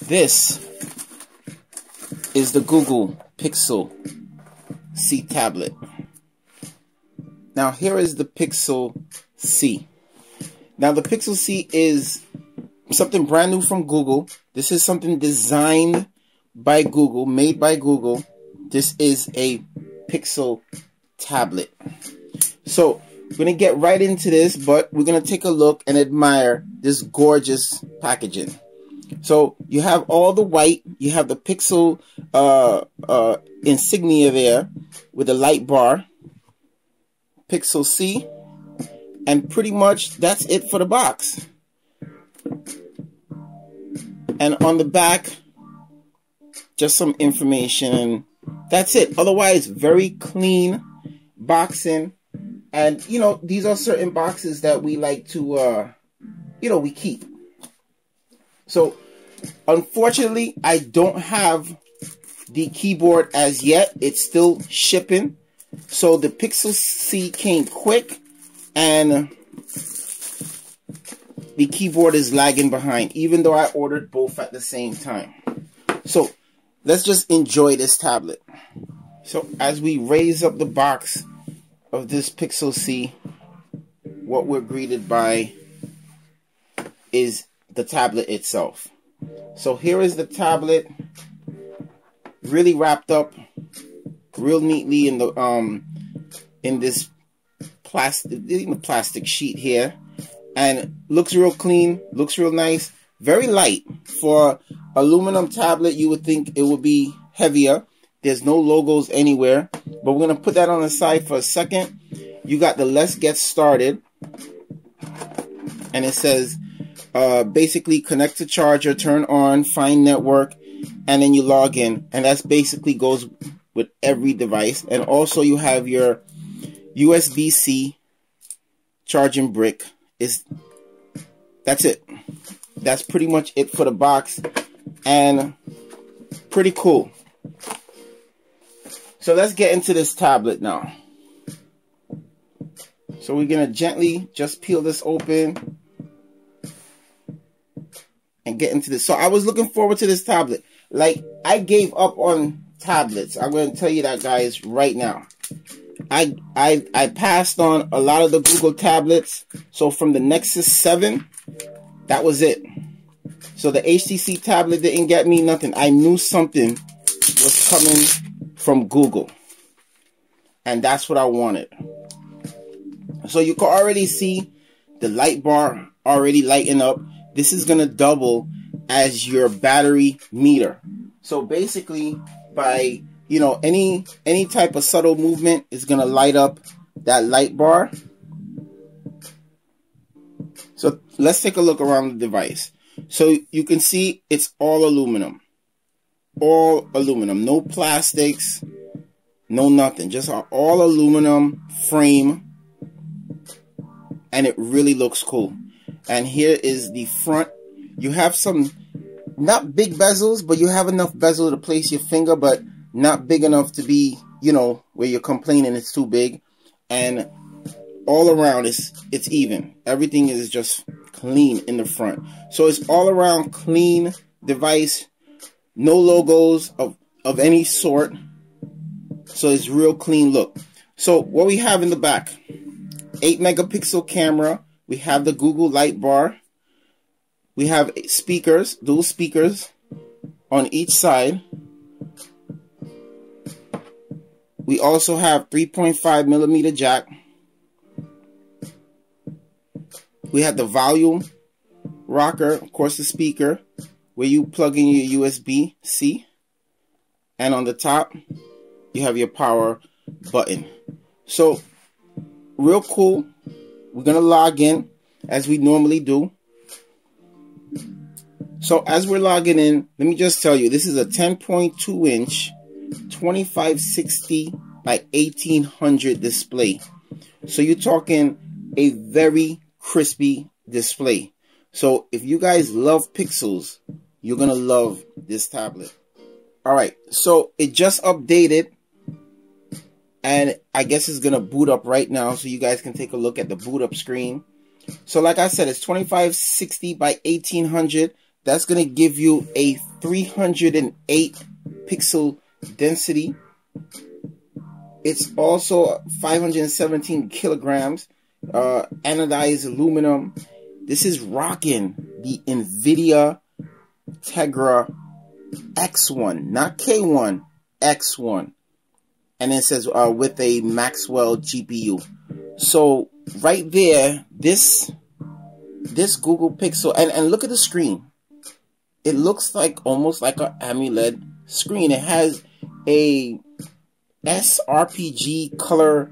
This is the Google Pixel C tablet. Now here is the Pixel C. Now the Pixel C is something brand new from Google. This is something designed by Google, made by Google. This is a Pixel tablet. So we're going to get right into this, but we're going to take a look and admire this gorgeous packaging. So you have all the white, you have the Pixel insignia there with a light bar, Pixel C, and pretty much that's it for the box. And on the back, just some information, and that's it. Otherwise, very clean boxing. And, you know, these are certain boxes that we like to, we keep. So, unfortunately, I don't have the keyboard as yet. It's still shipping. So, the Pixel C came quick, and the keyboard is lagging behind, even though I ordered both at the same time. So, let's just enjoy this tablet. So, as we raise up the box of this Pixel C, what we're greeted by is the tablet itself. So here is the tablet, really wrapped up real neatly in the in this plastic sheet here, and looks real clean, looks real nice, very light. For aluminum tablet, you would think it would be heavier. There's no logos anywhere, but we're going to put that on the side for a second. You got the Let's Get Started, and it says basically connect to charger, turn on, find network, and then you log in, and that's basically goes with every device. And also you have your USB-C charging brick. That's it. That's pretty much it for the box, and pretty cool. So let's get into this tablet now. So we're going to gently just peel this open and get into this. So I was looking forward to this tablet. Like, I gave up on tablets. I'm going to tell you that, guys, right now. I passed on a lot of the Google tablets. So from the Nexus 7, that was it. So the HTC tablet didn't get me nothing. I knew something was coming from Google, and that's what I wanted. So you can already see the light bar already lighting up. This is going to double as your battery meter. So basically, by any type of subtle movement is going to light up that light bar. So let's take a look around the device. So you can see it's all aluminum. All aluminum, no plastics, no nothing, just all aluminum frame, and it really looks cool. And here is the front. You have some not big bezels, but you have enough bezel to place your finger, but not big enough to be, where you're complaining it's too big. And all around it's even. Everything is just clean in the front. So it's all around clean device. No logos of any sort. So it's real clean look. So what we have in the back, 8 megapixel camera. We have the Google light bar. We have speakers, dual speakers on each side. We also have 3.5 millimeter jack. We have the volume rocker, of course the speaker, where you plug in your USB-C, and on the top you have your power button. So real cool. We're gonna log in as we normally do. So as we're logging in, let me just tell you, this is a 10.2 inch 2560 by 1800 display. So you're talking a very crispy display. So if you guys love pixels, you're gonna love this tablet. Alright, so it just updated, and I guess it's gonna boot up right now, so you guys can take a look at the boot up screen. So like I said, it's 2560 by 1800. That's gonna give you a 308 pixel density. It's also 517 kilograms, anodized aluminum. This is rocking the NVIDIA Tegra X1, not K1, X1. And it says with a Maxwell GPU. So right there, this Google Pixel, and look at the screen. It looks like almost like an AMOLED screen. It has a sRGB color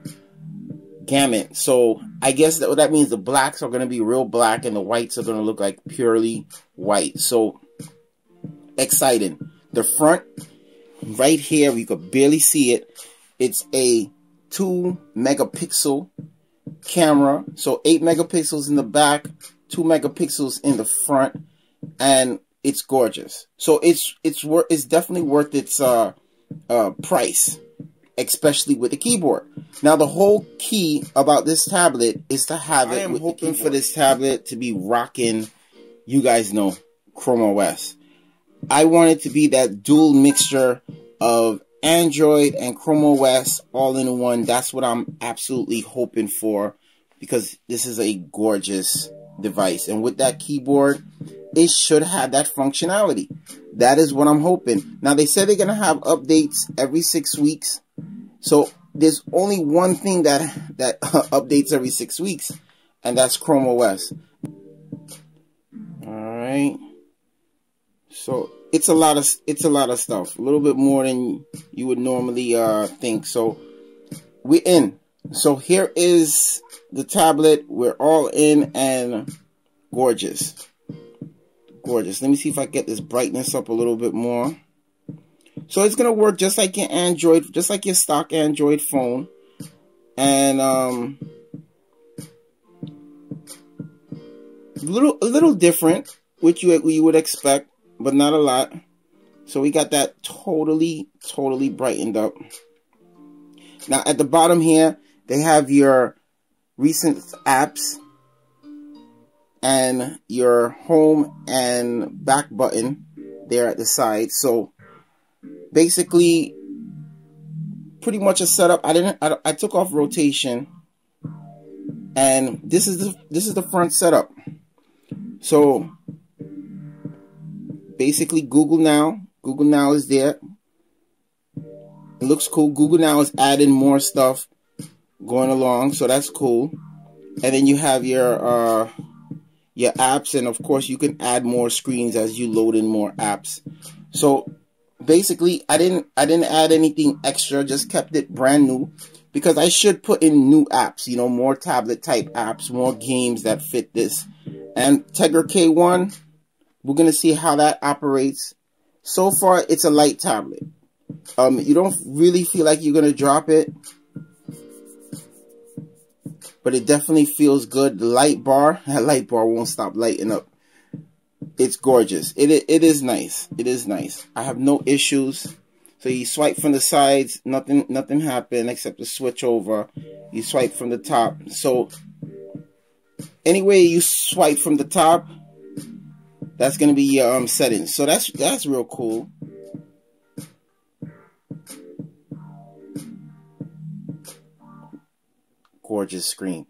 gamut. So I guess that means the blacks are going to be real black and the whites are going to look like purely white. So exciting. The front right here, you could barely see it. It's a 2 megapixel camera. So 8 megapixels in the back, 2 megapixels in the front, and it's gorgeous. So it's definitely worth its price, especially with the keyboard. Now the whole key about this tablet is to have it. I am hoping for this tablet to be rocking, you guys know, Chrome OS. I want it to be that dual mixture of Android and Chrome OS all in one. That's what I'm absolutely hoping for, because this is a gorgeous device. And with that keyboard, it should have that functionality. That is what I'm hoping. Now, they said they're going to have updates every 6 weeks. So there's only one thing that updates every 6 weeks, and that's Chrome OS. All right. So it's a lot of stuff. A little bit more than you would normally think. So we're in. So here is the tablet. We're all in, and gorgeous. Gorgeous. Let me see if I get this brightness up a little bit more. So it's gonna work just like your Android, just like your stock Android phone, and a little different, which you would expect, but not a lot. So we got that totally brightened up. Now at the bottom here, they have your recent apps and your home and back button there at the side. So basically pretty much a setup. I took off rotation, and this is the front setup. So basically Google Now is there. It looks cool. Google Now is adding more stuff going along, so that's cool. And then you have your apps, and of course you can add more screens as you load in more apps. So basically I didn't add anything extra, just kept it brand new, because I should put in new apps, you know, more tablet type apps, more games that fit this. And Tegra K1, we're gonna see how that operates. So far it's a light tablet. You don't really feel like you're gonna drop it, but it definitely feels good. The that light bar won't stop lighting up. It's gorgeous. It is nice. It is nice. I have no issues. So you swipe from the sides, nothing happened except to switch over. You swipe from the top. So anyway you swipe from the top, that's gonna be your settings. So that's real cool. Gorgeous screen.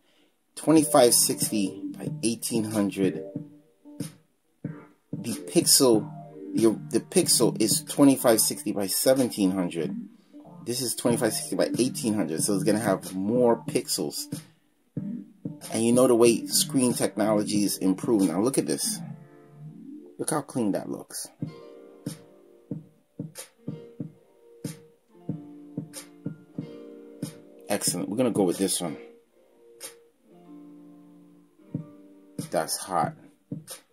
2560 by 1800. The Pixel is 2560 by 1700. This is 2560 by 1800, so it's gonna have more pixels. And you know the way screen technology is improved. Now look at this. Look how clean that looks. Excellent. We're gonna go with this one. That's hot.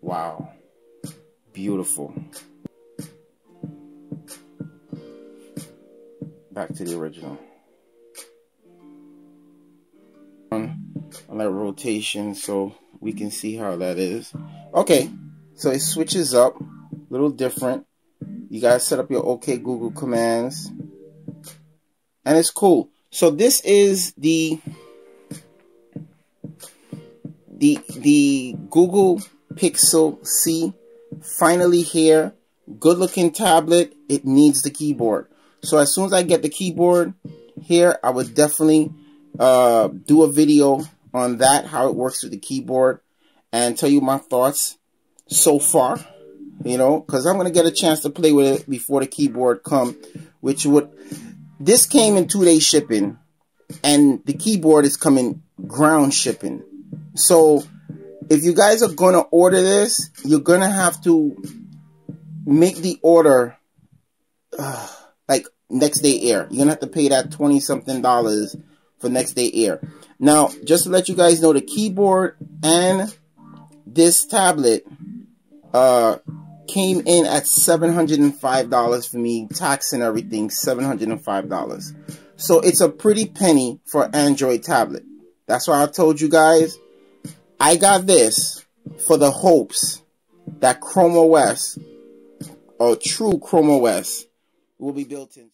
Wow. Beautiful. Back to the original. On that rotation, so we can see how that is. Okay, so it switches up, a little different. You guys set up your OK Google commands, and it's cool. So this is the Google Pixel C, finally here, good looking tablet, it needs the keyboard. So as soon as I get the keyboard here, I would definitely do a video on that, how it works with the keyboard, and tell you my thoughts so far, you know, because I'm going to get a chance to play with it before the keyboard come, this came in 2-day shipping, and the keyboard is coming ground shipping. So if you guys are going to order this, you're going to have to make the order like next day air. You're going to have to pay that $20-something for next day air. Now, just to let you guys know, the keyboard and this tablet came in at $705 for me, tax and everything, $705. So it's a pretty penny for an Android tablet. That's why I told you guys, I got this for the hopes that Chrome OS, or true Chrome OS, will be built in.